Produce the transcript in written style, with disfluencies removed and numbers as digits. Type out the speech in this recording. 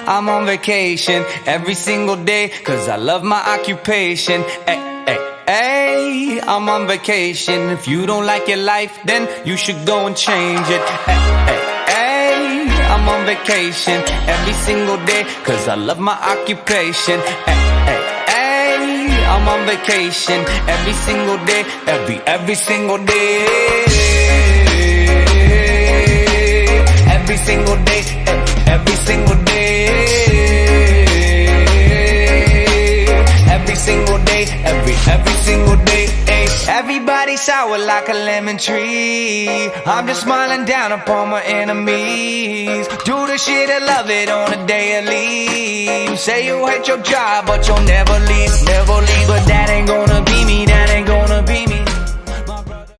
I'm on vacation every single day, cause I love my occupation. Ay, ay, ay, I'm on vacation. If you don't like your life, then you should go and change it. Ay, ay, ay, I'm on vacation every single day, cause I love my occupation. Ay, ay, ay, I'm on vacation every single day, every single day. Every single day, every single day. Every single day, every single day. Everybody sour like a lemon tree. I'm just smiling down upon my enemies. Do the shit I love it on a daily. Say you hate your job, but you'll never leave, never leave. But that ain't gonna be me, that ain't gonna be me.